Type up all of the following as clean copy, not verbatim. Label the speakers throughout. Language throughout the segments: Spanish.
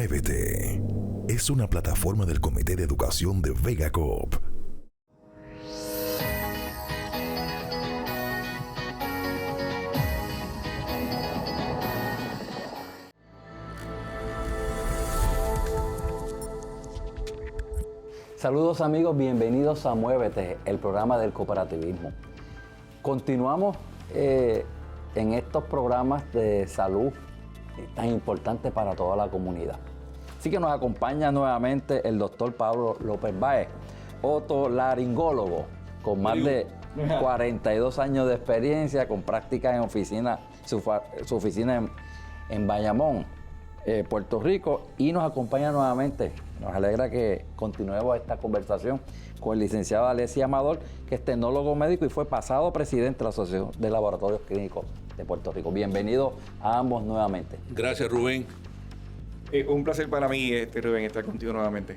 Speaker 1: Muévete es una plataforma del Comité de Educación de Vega Coop.
Speaker 2: Saludos amigos, bienvenidos a Muévete, el programa del cooperativismo. Continuamos en estos programas de salud tan importantes para toda la comunidad. Así que nos acompaña nuevamente el doctor Pablo López Báez, otolaringólogo, con más de 42 años de experiencia, con prácticas en oficina, su oficina en Bayamón, Puerto Rico, y nos acompaña nuevamente. Nos alegra que continuemos esta conversación con el licenciado Alexis Amador, que es tecnólogo médico y fue pasado presidente de la Asociación de Laboratorios Clínicos de Puerto Rico. Bienvenidos a ambos nuevamente.
Speaker 3: Gracias, Rubén.
Speaker 4: Un placer para mí, Rubén, estar contigo nuevamente.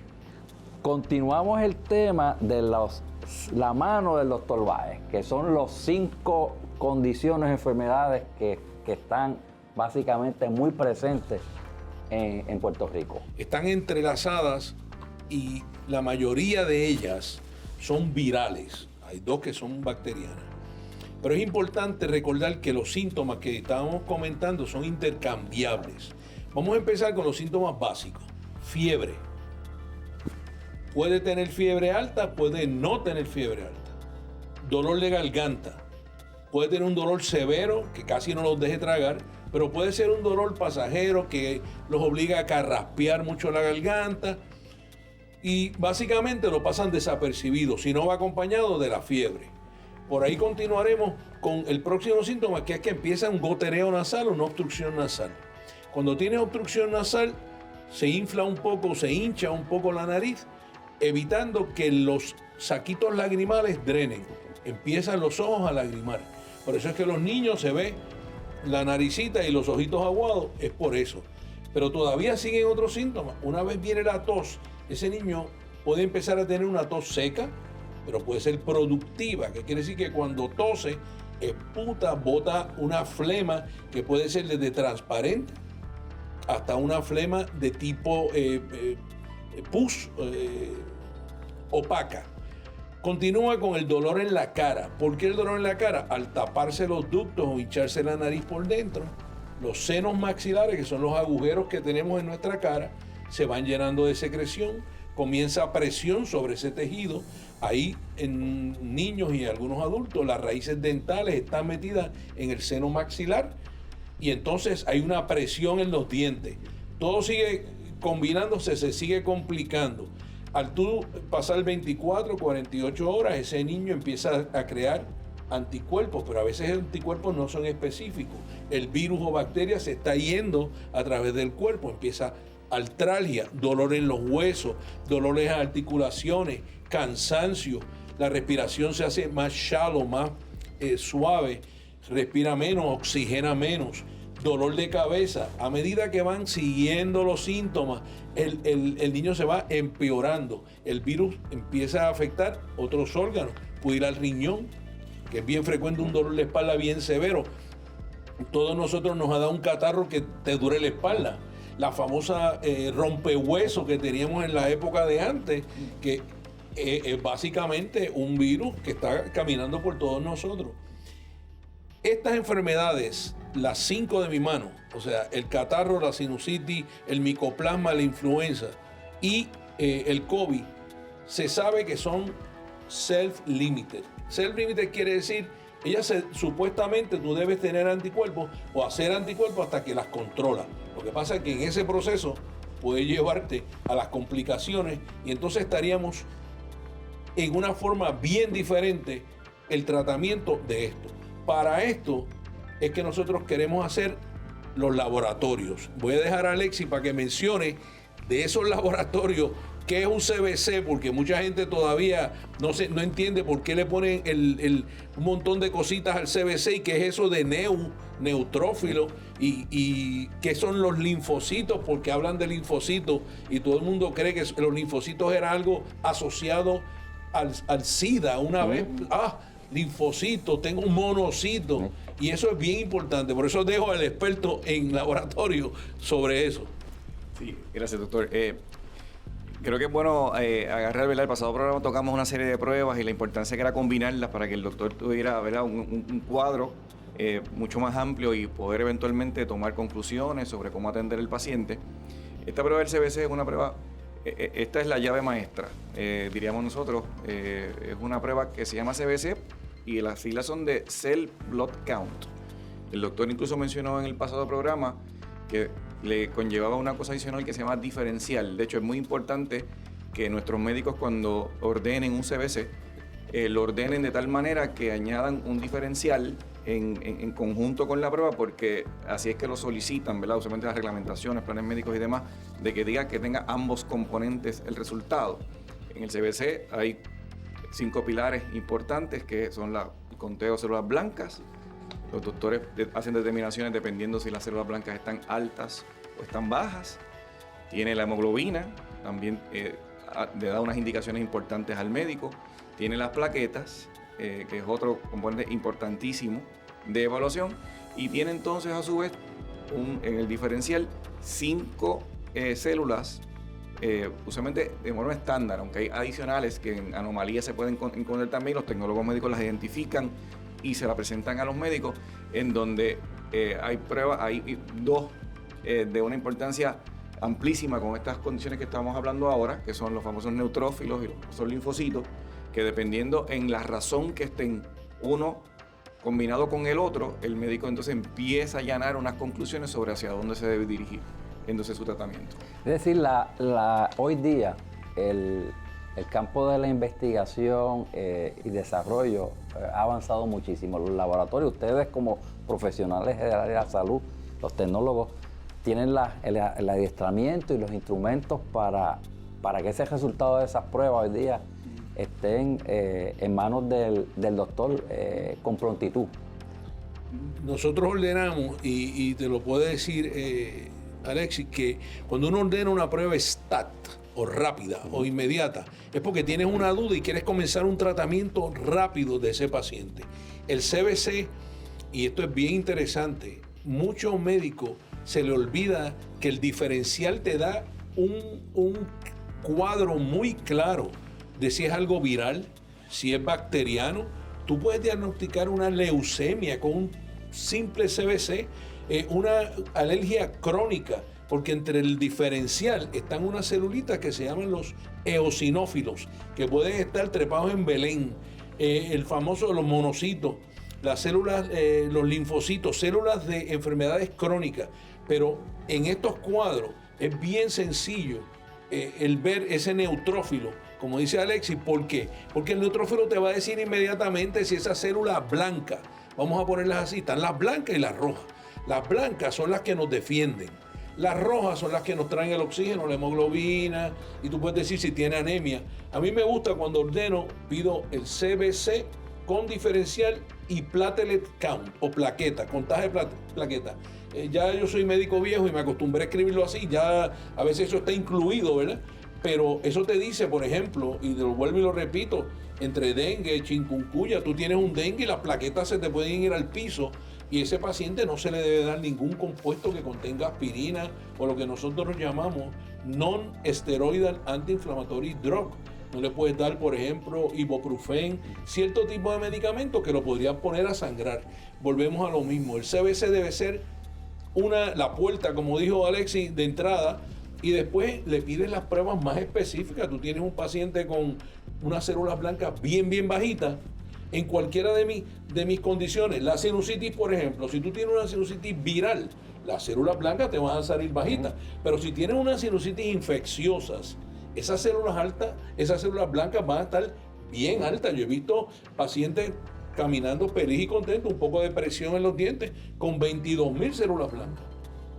Speaker 2: Continuamos el tema de la mano del doctor Báez, que son los 5 condiciones, enfermedades que están básicamente muy presentes en Puerto Rico.
Speaker 3: Están entrelazadas y la mayoría de ellas son virales. Hay 2 que son bacterianas. Pero es importante recordar que los síntomas que estábamos comentando son intercambiables. Vamos a empezar con los síntomas básicos. Fiebre. Puede tener fiebre alta, puede no tener fiebre alta. Dolor de garganta. Puede tener un dolor severo que casi no los deje tragar, pero puede ser un dolor pasajero que los obliga a carraspear mucho la garganta y básicamente lo pasan desapercibidos, si no va acompañado de la fiebre. Por ahí continuaremos con el próximo síntoma, que es que empieza un gotereo nasal o una obstrucción nasal. Cuando tienes obstrucción nasal, se infla un poco, se hincha un poco la nariz, evitando que los saquitos lagrimales drenen. Empiezan los ojos a lagrimar. Por eso es que los niños se ven la naricita y los ojitos aguados, es por eso. Pero todavía siguen otros síntomas. Una vez viene la tos, ese niño puede empezar a tener una tos seca, pero puede ser productiva, que quiere decir que cuando tose, exputa, bota una flema que puede ser desde transparente hasta una flema de tipo pus, opaca. Continúa con el dolor en la cara. ¿Por qué el dolor en la cara? Al taparse los ductos o hincharse la nariz por dentro, los senos maxilares, que son los agujeros que tenemos en nuestra cara, se van llenando de secreción, comienza presión sobre ese tejido. Ahí en niños y algunos adultos las raíces dentales están metidas en el seno maxilar y entonces hay una presión en los dientes. Todo sigue combinándose, se sigue complicando. Al tú pasar 24, 48 horas, ese niño empieza a crear anticuerpos, pero a veces los anticuerpos no son específicos. El virus o bacteria se está yendo a través del cuerpo, empieza artralgia, dolor en los huesos, dolores en articulaciones, cansancio, la respiración se hace más shallow, más suave, respira menos, oxigena menos, dolor de cabeza. A medida que van siguiendo los síntomas, el niño se va empeorando. El virus empieza a afectar otros órganos. Puede ir al riñón, que es bien frecuente un dolor de espalda bien severo. Todos nosotros nos ha dado un catarro que te dure la espalda. La famosa rompehueso que teníamos en la época de antes, que es básicamente un virus que está caminando por todos nosotros. Estas enfermedades, las 5 de mi mano, o sea, el catarro, la sinusitis, el micoplasma, la influenza y el COVID, se sabe que son self-limited. Self-limited quiere decir, supuestamente tú debes tener anticuerpos o hacer anticuerpos hasta que las controlas. Lo que pasa es que en ese proceso puede llevarte a las complicaciones y entonces estaríamos en una forma bien diferente el tratamiento de esto. Para esto es que nosotros queremos hacer los laboratorios. Voy a dejar a Alexis para que mencione de esos laboratorios qué es un CBC, porque mucha gente todavía no entiende por qué le ponen un montón de cositas al CBC y qué es eso de neutrófilo y qué son los linfocitos, porque hablan de linfocitos y todo el mundo cree que los linfocitos era algo asociado al SIDA una vez. Linfocitos, tengo un monocito, y eso es bien importante. Por eso dejo al experto en laboratorio sobre eso.
Speaker 4: Sí, gracias, doctor. Creo que es bueno agarrar, ¿verdad? El pasado programa tocamos una serie de pruebas y la importancia que era combinarlas para que el doctor tuviera, ¿verdad?, un cuadro mucho más amplio y poder eventualmente tomar conclusiones sobre cómo atender al paciente. Esta prueba del CBC es una prueba, esta es la llave maestra, diríamos nosotros. Es una prueba que se llama CBC y las siglas son de Cell Blood Count. El doctor incluso mencionó en el pasado programa que le conllevaba una cosa adicional que se llama diferencial. De hecho, es muy importante que nuestros médicos, cuando ordenen un CBC, lo ordenen de tal manera que añadan un diferencial en conjunto con la prueba, porque así es que lo solicitan, ¿verdad? Usualmente las reglamentaciones, planes médicos y demás, de que diga que tenga ambos componentes el resultado. En el CBC hay 5 pilares importantes que son el conteo de células blancas. Los doctores hacen determinaciones dependiendo si las células blancas están altas o están bajas. Tiene la hemoglobina, también le da unas indicaciones importantes al médico. Tiene las plaquetas, que es otro componente importantísimo de evaluación. Y tiene entonces a su vez en el diferencial 5 células, usualmente de forma estándar, aunque hay adicionales que en anomalías se pueden encontrar también. Los tecnólogos médicos las identifican y se la presentan a los médicos, en donde hay pruebas, hay 2 de una importancia amplísima con estas condiciones que estamos hablando ahora, que son los famosos neutrófilos y los linfocitos, que dependiendo en la razón que estén uno combinado con el otro, el médico entonces empieza a allanar unas conclusiones sobre hacia dónde se debe dirigir entonces su tratamiento.
Speaker 2: Es decir, hoy día el campo de la investigación y desarrollo ha avanzado muchísimo. Los laboratorios, ustedes como profesionales del área de la salud, los tecnólogos, tienen el adiestramiento y los instrumentos para que ese resultado de esas pruebas hoy día estén en manos del doctor con prontitud.
Speaker 3: Nosotros ordenamos, y te lo puede decir Alexis, que cuando uno ordena una prueba STAT, o rápida o inmediata, es porque tienes una duda y quieres comenzar un tratamiento rápido de ese paciente. El CBC, y esto es bien interesante, muchos médicos se le olvida que el diferencial te da un cuadro muy claro de si es algo viral, si es bacteriano. Tú puedes diagnosticar una leucemia con un simple CBC, una alergia crónica, porque entre el diferencial están unas celulitas que se llaman los eosinófilos, que pueden estar trepados en Belén, el famoso de los monocitos, las células, los linfocitos, células de enfermedades crónicas. Pero en estos cuadros es bien sencillo el ver ese neutrófilo, como dice Alexis. ¿Por qué? Porque el neutrófilo te va a decir inmediatamente si esa célula blanca, vamos a ponerlas así, están las blancas y las rojas. Las blancas son las que nos defienden. Las rojas son las que nos traen el oxígeno, la hemoglobina, y tú puedes decir si tiene anemia. A mí me gusta cuando ordeno, pido el CBC con diferencial y platelet count, o plaqueta, contaje de plaqueta. Ya yo soy médico viejo y me acostumbré a escribirlo así, ya a veces eso está incluido, ¿verdad? Pero eso te dice, por ejemplo, y lo vuelvo y lo repito, entre dengue, chikungunya, tú tienes un dengue y las plaquetas se te pueden ir al piso, y ese paciente no se le debe dar ningún compuesto que contenga aspirina o lo que nosotros llamamos non-steroidal anti-inflammatory drug. No le puedes dar, por ejemplo, ibuprofen, cierto tipo de medicamento que lo podría poner a sangrar. Volvemos a lo mismo. El CBC debe ser la puerta, como dijo Alexis, de entrada, y después le pides las pruebas más específicas. Tú tienes un paciente con unas células blancas bien bajitas. En cualquiera de mis condiciones, la sinusitis, por ejemplo, si tú tienes una sinusitis viral, las células blancas te van a salir bajitas. Pero si tienes unas sinusitis infecciosas, esas células altas, esas células blancas van a estar bien altas. Yo he visto pacientes caminando feliz y contentos, un poco de presión en los dientes, con 22.000 células blancas,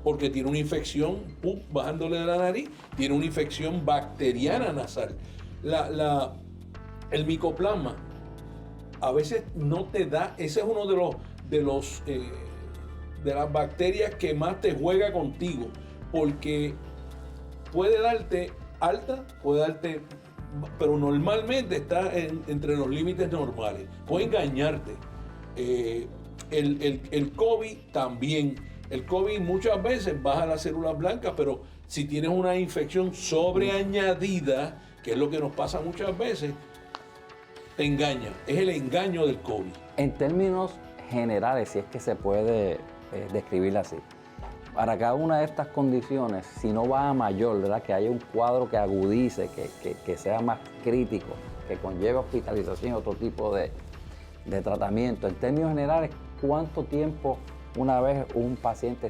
Speaker 3: porque tiene una infección bajándole de la nariz, tiene una infección bacteriana nasal. El micoplasma a veces no te da, ese es uno de las bacterias que más te juega contigo, porque puede darte alta, puede darte, pero normalmente está entre los límites normales. Puede engañarte. El COVID también. El COVID muchas veces baja las células blancas, pero si tienes una infección sobreañadida, que es lo que nos pasa muchas veces, te engaña. Es el engaño del COVID.
Speaker 2: En términos generales, si es que se puede describirla así, para cada una de estas condiciones, si no va a mayor, ¿verdad? Que haya un cuadro que agudice, que sea más crítico, que conlleve hospitalización y otro tipo de tratamiento. En términos generales, ¿cuánto tiempo una vez un paciente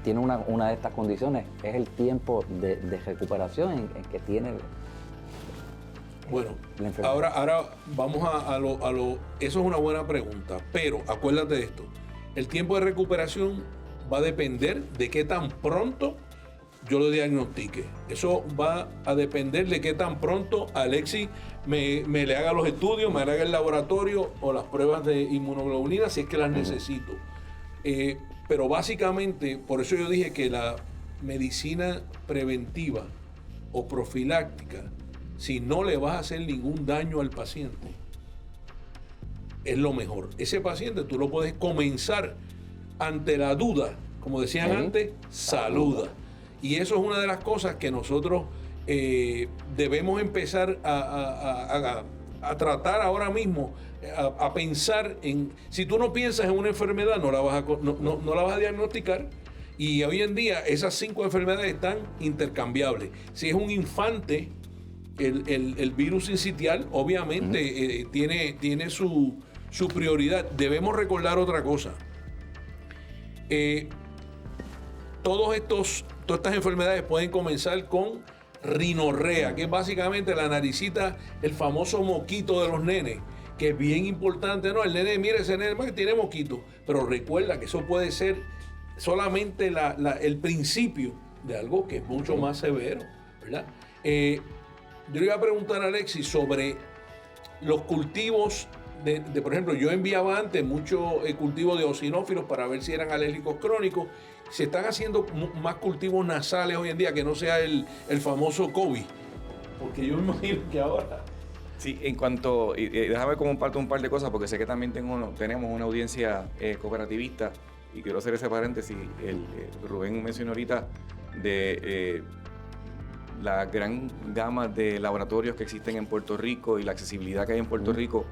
Speaker 2: tiene una de estas condiciones? Es el tiempo de recuperación en que tiene
Speaker 3: Bueno,
Speaker 2: la enfermedad.
Speaker 3: ahora vamos a lo... Eso es una buena pregunta, pero acuérdate de esto. El tiempo de recuperación va a depender de qué tan pronto yo lo diagnostique. Eso va a depender de qué tan pronto Alexis me le haga los estudios, me haga el laboratorio o las pruebas de inmunoglobulina si es que las necesito. Pero básicamente, por eso yo dije que la medicina preventiva o profiláctica, si no le vas a hacer ningún daño al paciente, es lo mejor. Ese paciente tú lo puedes comenzar ante la duda, como decían antes, saluda. Y eso es una de las cosas que nosotros debemos empezar a tratar ahora mismo, a pensar en... Si tú no piensas en una enfermedad, no la vas a diagnosticar. Y hoy en día esas 5 enfermedades están intercambiables. Si es un infante, el virus sincitial obviamente tiene su prioridad. Debemos recordar otra cosa. Todas estas enfermedades pueden comenzar con rinorrea, que es básicamente la naricita, el famoso moquito de los nenes, que es bien importante, ¿no? El nene, mire, ese nene que tiene moquito, pero recuerda que eso puede ser solamente el principio de algo que es mucho más severo, ¿verdad? Yo le iba a preguntar a Alexis sobre los cultivos por ejemplo, yo enviaba antes mucho cultivo de eosinófilos para ver si eran alérgicos crónicos. Se están haciendo más cultivos nasales hoy en día, que no sea el famoso COVID. Porque yo me imagino que ahora...
Speaker 4: Sí, en cuanto... déjame compartir un par de cosas, porque sé que también tenemos una audiencia cooperativista, y quiero hacer ese paréntesis. Rubén mencionó ahorita de la gran gama de laboratorios que existen en Puerto Rico y la accesibilidad que hay en Puerto Rico.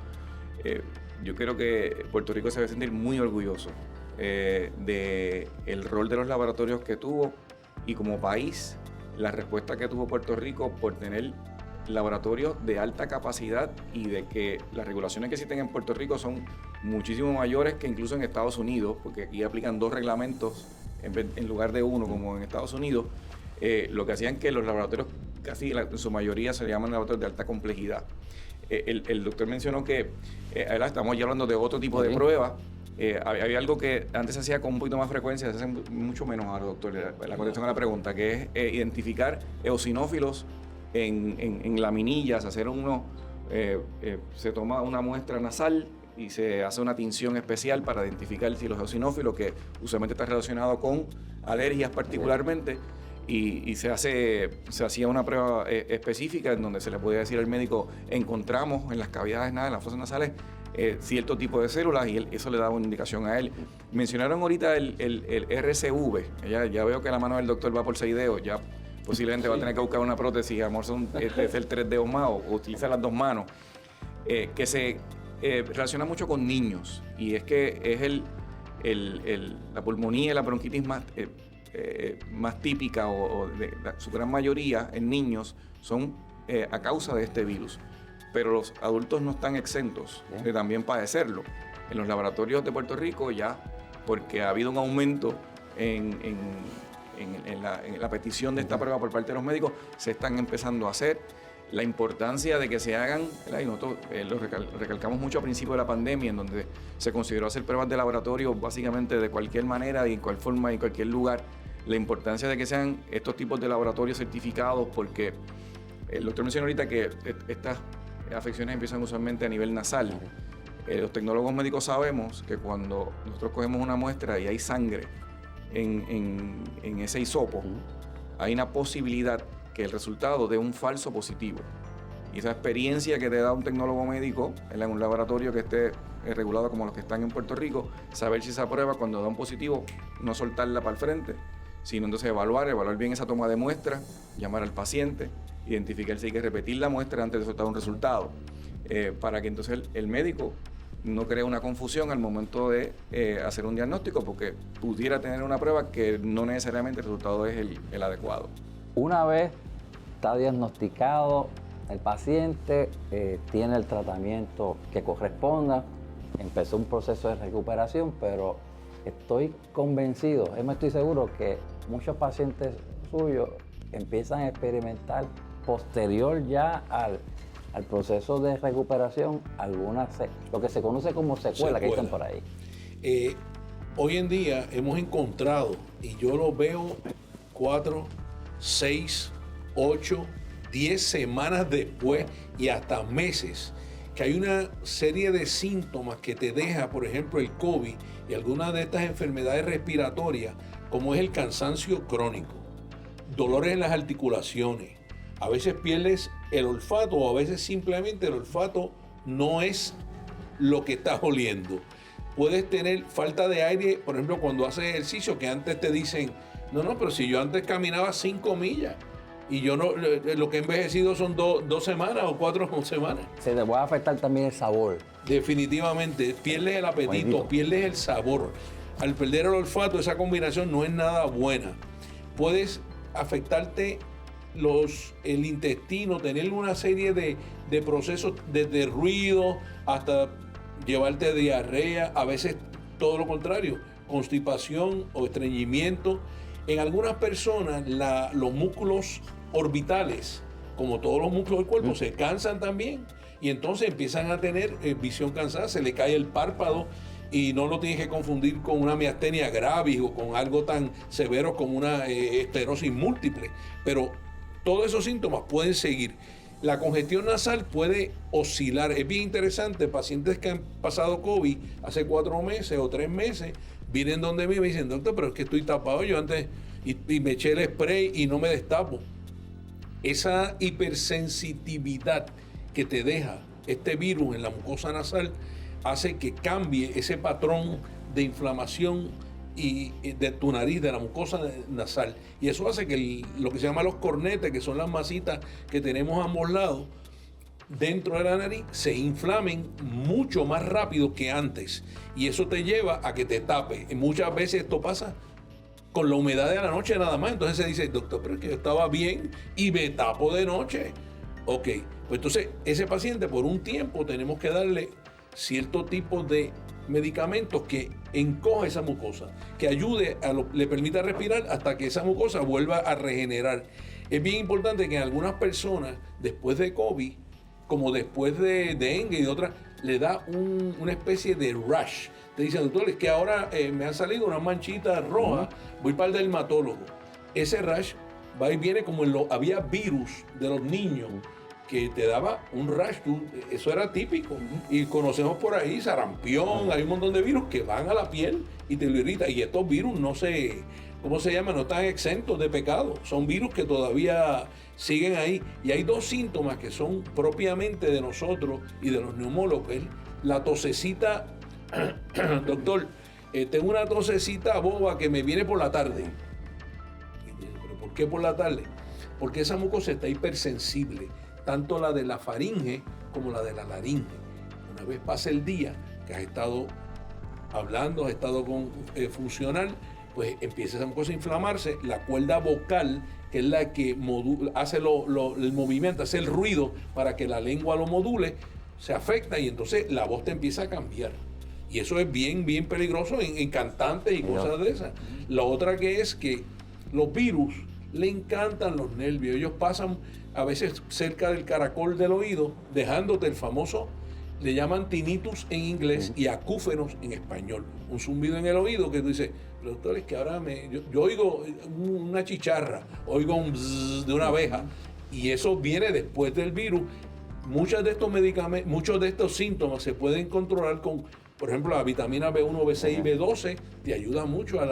Speaker 4: Yo creo que Puerto Rico se debe sentir muy orgulloso del rol de los laboratorios que tuvo, y como país la respuesta que tuvo Puerto Rico por tener laboratorios de alta capacidad, y de que las regulaciones que existen en Puerto Rico son muchísimo mayores que incluso en Estados Unidos, porque aquí aplican 2 reglamentos en lugar de 1 como en Estados Unidos, lo que hacían que los laboratorios casi en su mayoría se llaman laboratorios de alta complejidad. El doctor mencionó que estamos ya hablando de otro tipo de pruebas. Había algo que antes se hacía con un poquito más frecuencia, se hace mucho menos ahora, doctor, la contestación a la pregunta, que es identificar eosinófilos en laminillas, hacer se toma una muestra nasal y se hace una tinción especial para identificar si los eosinófilos, que usualmente está relacionado con alergias particularmente, y se hacía una prueba específica en donde se le podía decir al médico: encontramos en las cavidades, en las fosas nasales, cierto tipo de células, y eso le daba una indicación a él. Mencionaron ahorita el RCV. Ya veo que la mano del doctor va por 6 dedos, ya posiblemente va a tener que buscar una prótesis, a lo mejor es el 3 dedos más, o utilizar las 2 manos, que se relaciona mucho con niños, y es que es la pulmonía y la bronquitis más típica, o de su gran mayoría en niños, son a causa de este virus. Pero los adultos no están exentos de también padecerlo. En los laboratorios de Puerto Rico ya, porque ha habido un aumento en la petición de esta prueba por parte de los médicos, se están empezando a hacer. La importancia de que se hagan, y nosotros lo recalcamos mucho a principio de la pandemia, en donde se consideró hacer pruebas de laboratorio básicamente de cualquier manera y en cualquier forma y en cualquier lugar. La importancia de que sean estos tipos de laboratorios certificados, porque el doctor mencionó ahorita que estas afecciones empiezan usualmente a nivel nasal. Los tecnólogos médicos sabemos que cuando nosotros cogemos una muestra y hay sangre en ese hisopo, hay una posibilidad que el resultado dé un falso positivo. Y esa experiencia que te da un tecnólogo médico en un laboratorio que esté regulados como los que están en Puerto Rico, saber si esa prueba cuando da un positivo, no soltarla para el frente, sino entonces evaluar bien esa toma de muestra, llamar al paciente, identificar si hay que repetir la muestra antes de soltar un resultado, para que entonces el médico no cree una confusión al momento de hacer un diagnóstico, porque pudiera tener una prueba que no necesariamente el resultado es el adecuado.
Speaker 2: Una vez está diagnosticado, el paciente tiene el tratamiento que corresponda, empezó un proceso de recuperación, pero estoy convencido, estoy seguro que muchos pacientes suyos empiezan a experimentar posterior ya al proceso de recuperación lo que se conoce como secuela que dicen por ahí.
Speaker 3: Hoy en día hemos encontrado, y yo lo veo 4, 6, 8, 10 semanas después y hasta meses, que hay una serie de síntomas que te deja, por ejemplo, el COVID y algunas de estas enfermedades respiratorias, como es el cansancio crónico, dolores en las articulaciones, a veces pierdes el olfato o a veces simplemente el olfato no es lo que estás oliendo. Puedes tener falta de aire, por ejemplo, cuando haces ejercicio, que antes te dicen, no, pero si yo antes caminaba 5 millas y yo no, lo que he envejecido son 2 semanas o 4 semanas.
Speaker 2: Se te puede afectar también el sabor.
Speaker 3: Definitivamente, pierdes el apetito, pierdes el sabor. Al perder el olfato, esa combinación no es nada buena. Puedes afectarte el intestino, tener una serie de procesos desde ruido hasta llevarte diarrea, a veces todo lo contrario, constipación o estreñimiento. En algunas personas los músculos orbitales, como todos los músculos del cuerpo, se cansan también y entonces empiezan a tener visión cansada, se le cae el párpado y no lo tienes que confundir con una miastenia gravis o con algo tan severo como una esclerosis múltiple, pero todos esos síntomas pueden seguir. La congestión nasal puede oscilar. Es bien interesante, pacientes que han pasado COVID hace 4 meses o 3 meses, vienen donde mí y me dicen, doctor, pero es que estoy tapado yo antes y me eché el spray y no me destapo. Esa hipersensitividad que te deja este virus en la mucosa nasal hace que cambie ese patrón de inflamación y de tu nariz, de la mucosa nasal. Y eso hace que lo que se llama los cornetes, que son las masitas que tenemos a ambos lados, dentro de la nariz, se inflamen mucho más rápido que antes. Y eso te lleva a que te tape. Y muchas veces esto pasa con la humedad de la noche nada más. Entonces se dice, doctor, pero es que yo estaba bien y me tapo de noche. Ok, pues entonces ese paciente por un tiempo tenemos que darle cierto tipo de medicamentos que encoja esa mucosa, que ayude le permita respirar hasta que esa mucosa vuelva a regenerar. Es bien importante que en algunas personas, después de COVID, como después de dengue y de otras, le da una especie de rash. Te dicen, doctor, es que ahora me han salido unas manchitas rojas, voy para el dermatólogo. Ese rash va y viene como había virus de los niños que te daba un rash, eso era típico. Y conocemos por ahí sarampión, hay un montón de virus que van a la piel y te lo irrita. Y estos virus no están exentos de pecado. Son virus que todavía siguen ahí. Y hay 2 síntomas que son propiamente de nosotros y de los neumólogos. La tosecita, doctor, tengo una tosecita boba que me viene por la tarde. ¿Pero por qué por la tarde? Porque esa mucosa está hipersensible, tanto la de la faringe como la de la laringe. Una vez pasa el día que has estado hablando, has estado funcional, pues empieza esa mucosa a inflamarse, la cuerda vocal, que es la que hace el movimiento, hace el ruido para que la lengua lo module, se afecta y entonces la voz te empieza a cambiar. Y eso es bien, bien peligroso en cantantes y cosas de esas. La otra que es que los virus le encantan los nervios. Ellos pasan a veces cerca del caracol del oído, dejándote el famoso, le llaman tinnitus en inglés y acúfenos en español. Un zumbido en el oído que tú dices, doctor, es que ahora yo oigo una chicharra, oigo un bzzz de una abeja, y eso viene después del virus. Muchos de estos medicamentos, muchos de estos síntomas se pueden controlar con, por ejemplo, la vitamina B1, B6 y B12, te ayuda mucho a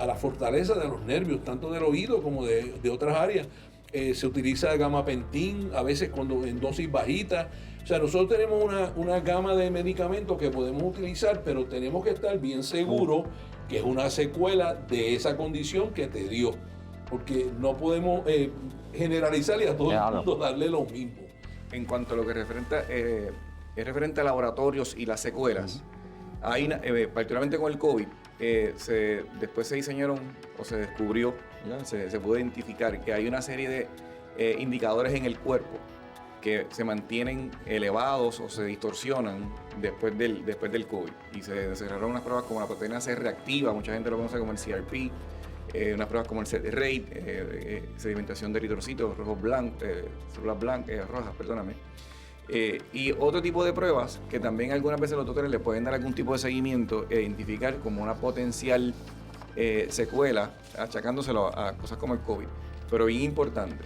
Speaker 3: la fortaleza de los nervios, tanto del oído como de otras áreas. se utiliza gabapentin, a veces cuando en dosis bajitas. O sea, nosotros tenemos una gama de medicamentos que podemos utilizar, pero tenemos que estar bien seguros que es una secuela de esa condición que te dio. Porque no podemos generalizar y a todo el mundo darle lo mismo.
Speaker 4: En cuanto a lo que es referente a laboratorios y las secuelas, hay, particularmente con el COVID, después se diseñaron o se descubrió, se pudo identificar que hay una serie de indicadores en el cuerpo que se mantienen elevados o se distorsionan después del COVID. Y se desarrollaron unas pruebas como la proteína C reactiva, mucha gente lo conoce como el CRP, unas pruebas como el set-rate, sedimentación de eritrocitos rojos células blancas, rojas, perdóname. Y otro tipo de pruebas que también algunas veces los doctores le pueden dar algún tipo de seguimiento e identificar como una potencial secuela, achacándoselo a cosas como el COVID. Pero bien importante,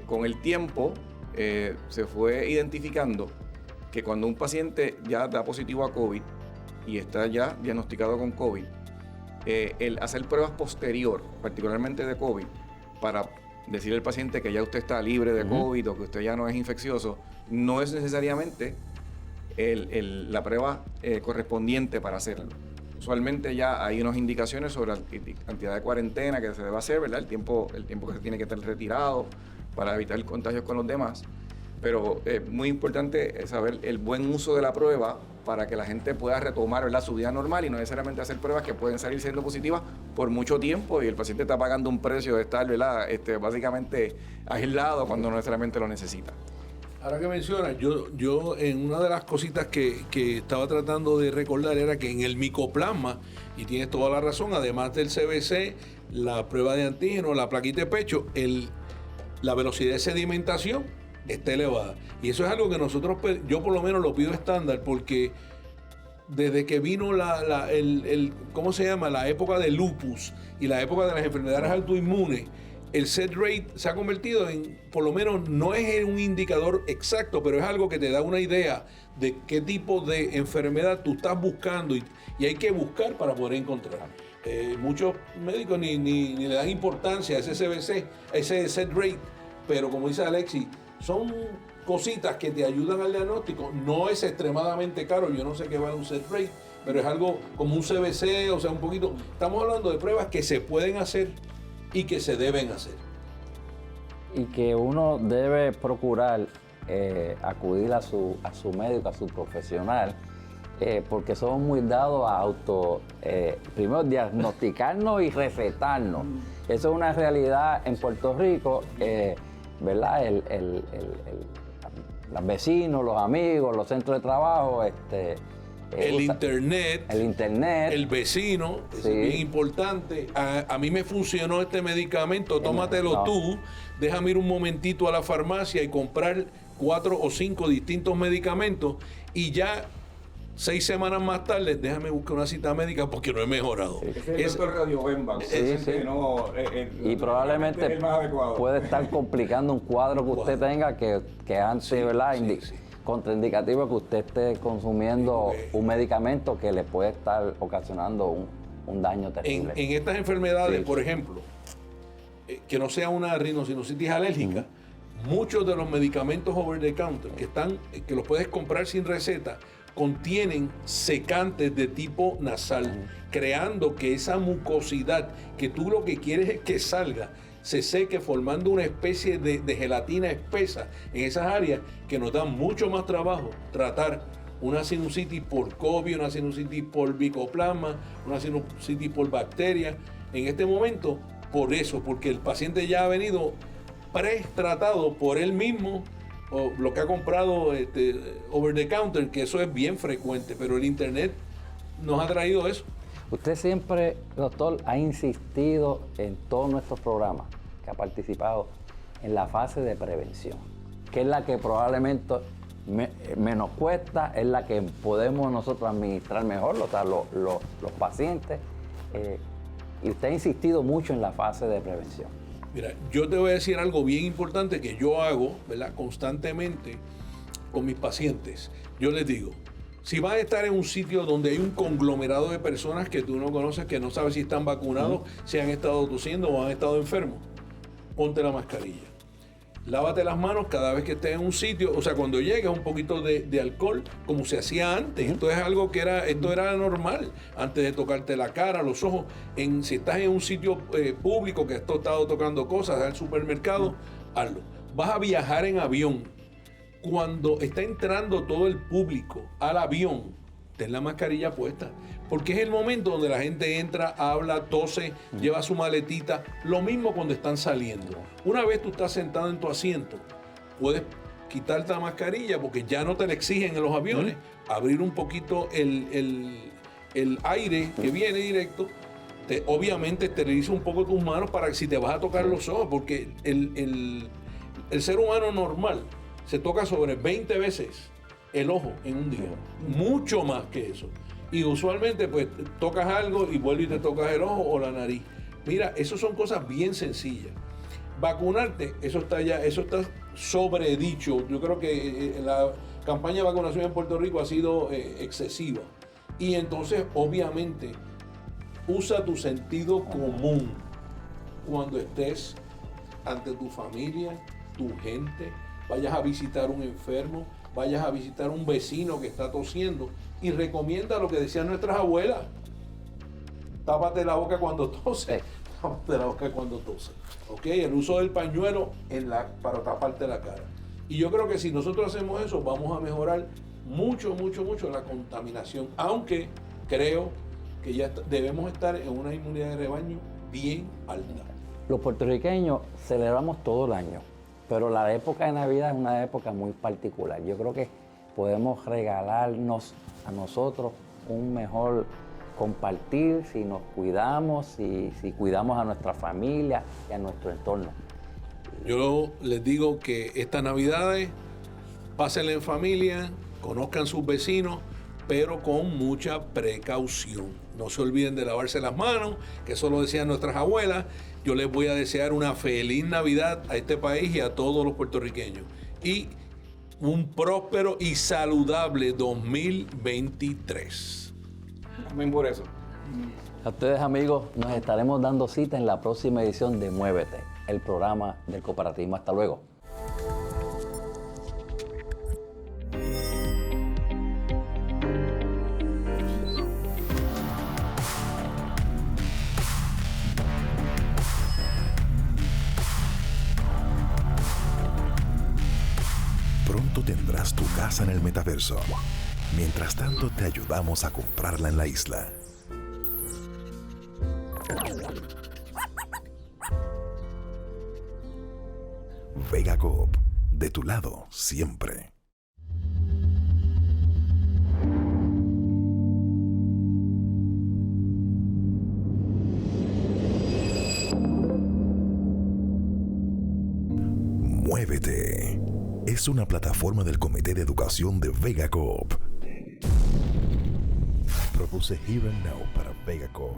Speaker 4: con el tiempo se fue identificando que cuando un paciente ya da positivo a COVID y está ya diagnosticado con COVID, el hacer pruebas posterior, particularmente de COVID, para decirle al paciente que ya usted está libre de COVID o que usted ya no es infeccioso, no es necesariamente la prueba correspondiente para hacerlo. Usualmente ya hay unas indicaciones sobre la cantidad de cuarentena que se debe hacer, ¿verdad? El tiempo que se tiene que estar retirado para evitar contagios con los demás. Pero es muy importante saber el buen uso de la prueba para que la gente pueda retomar, ¿verdad?, su vida normal y no necesariamente hacer pruebas que pueden salir siendo positivas por mucho tiempo y el paciente está pagando un precio de estar, ¿verdad?, básicamente aislado cuando no necesariamente lo necesita.
Speaker 3: Ahora que mencionas, yo en una de las cositas que estaba tratando de recordar era que en el micoplasma, y tienes toda la razón, además del CBC, la prueba de antígeno, la plaquita de pecho, la velocidad de sedimentación está elevada. Y eso es algo que nosotros, yo por lo menos lo pido estándar, porque desde que vino ¿cómo se llama?, la época del lupus y la época de las enfermedades autoinmunes, el set rate se ha convertido en, por lo menos no es un indicador exacto, pero es algo que te da una idea de qué tipo de enfermedad tú estás buscando y hay que buscar para poder encontrar. Muchos médicos ni le dan importancia a ese CBC, a ese set rate, pero como dice Alexis, son cositas que te ayudan al diagnóstico. No es extremadamente caro, yo no sé qué vale un set rate, pero es algo como un CBC, o sea, un poquito. Estamos hablando de pruebas que se pueden hacer y que se deben hacer.
Speaker 2: Y que uno debe procurar acudir a su médico, a su profesional, porque somos muy dados a primero diagnosticarnos y recetarnos. Eso es una realidad en Puerto Rico, ¿verdad? Los vecinos, los amigos, los centros de trabajo,
Speaker 3: el internet, el vecino,
Speaker 2: sí.
Speaker 3: Es bien importante. A mí me funcionó este medicamento, tómatelo tú, déjame ir un momentito a la farmacia y comprar 4 o 5 distintos medicamentos y ya 6 semanas más tarde, déjame buscar una cita médica porque no he mejorado.
Speaker 4: Sí. Es el doctor Radio Bemba.
Speaker 2: Y probablemente puede estar complicando un cuadro que usted tenga que antes, ¿verdad? Contraindicativo que usted esté consumiendo un medicamento que le puede estar ocasionando un daño terrible.
Speaker 3: En estas enfermedades, por ejemplo, que no sea una rinosinusitis alérgica, muchos de los medicamentos over the counter que los puedes comprar sin receta, contienen secantes de tipo nasal, creando que esa mucosidad que tú lo que quieres es que salga, se seque formando una especie de gelatina espesa en esas áreas que nos dan mucho más trabajo tratar una sinusitis por COVID, una sinusitis por micoplasma, una sinusitis por bacteria. En este momento, por eso, porque el paciente ya ha venido pre-tratado por él mismo, o lo que ha comprado over the counter, que eso es bien frecuente, pero el internet nos ha traído eso.
Speaker 2: Usted siempre, doctor, ha insistido en todos nuestros programas que ha participado en la fase de prevención, que es la que probablemente menos cuesta, es la que podemos nosotros administrar mejor, o sea, los pacientes. Y usted ha insistido mucho en la fase de prevención.
Speaker 3: Mira, yo te voy a decir algo bien importante que yo hago, ¿verdad?, constantemente con mis pacientes. Yo les digo, si vas a estar en un sitio donde hay un conglomerado de personas que tú no conoces, que no sabes si están vacunados, si han estado tosiendo o han estado enfermos, ponte la mascarilla. Lávate las manos cada vez que estés en un sitio, o sea, cuando llegues un poquito de alcohol, como se hacía antes. Esto es algo esto era normal, antes de tocarte la cara, los ojos. Si estás en un sitio público que has estado tocando cosas, al supermercado, hazlo. Vas a viajar en avión. Cuando está entrando todo el público al avión, ten la mascarilla puesta, porque es el momento donde la gente entra, habla, tose, lleva su maletita. Lo mismo cuando están saliendo. Una vez tú estás sentado en tu asiento, puedes quitarte la mascarilla porque ya no te la exigen en los aviones, abrir un poquito el aire que viene directo. Obviamente esteriliza un poco tus manos para que si te vas a tocar los ojos, porque el ser humano normal se toca sobre 20 veces el ojo en un día, mucho más que eso. Y usualmente pues tocas algo y vuelves y te tocas el ojo o la nariz. Mira, eso son cosas bien sencillas. Vacunarte, eso está sobredicho. Yo creo que la campaña de vacunación en Puerto Rico ha sido excesiva. Y entonces, obviamente, usa tu sentido común cuando estés ante tu familia, tu gente, vayas a visitar un enfermo, vayas a visitar un vecino que está tosiendo, y recomienda lo que decían nuestras abuelas: tápate la boca cuando tose, tápate la boca cuando tose. ¿Ok? El uso del pañuelo para taparte la cara. Y yo creo que si nosotros hacemos eso, vamos a mejorar mucho la contaminación, aunque creo que ya debemos estar en una inmunidad de rebaño bien alta.
Speaker 2: Los puertorriqueños celebramos todo el año, pero la época de Navidad es una época muy particular. Yo creo que podemos regalarnos a nosotros un mejor compartir si nos cuidamos, si cuidamos a nuestra familia y a nuestro entorno.
Speaker 3: Yo les digo que estas Navidades pásenla en familia, conozcan sus vecinos, pero con mucha precaución. No se olviden de lavarse las manos, que eso lo decían nuestras abuelas. Yo les voy a desear una feliz Navidad a este país y a todos los puertorriqueños. Y un próspero y saludable 2023.
Speaker 4: Amén por eso.
Speaker 2: A ustedes, amigos, nos estaremos dando cita en la próxima edición de Muévete, el programa del cooperativismo. Hasta luego.
Speaker 1: Pronto tendrás tu casa en el metaverso. Mientras tanto, te ayudamos a comprarla en la isla. Vega Coop, de tu lado siempre. Muévete. Es una plataforma del Comité de Educación de Vega Coop. Produce Here and Now para Vega Coop.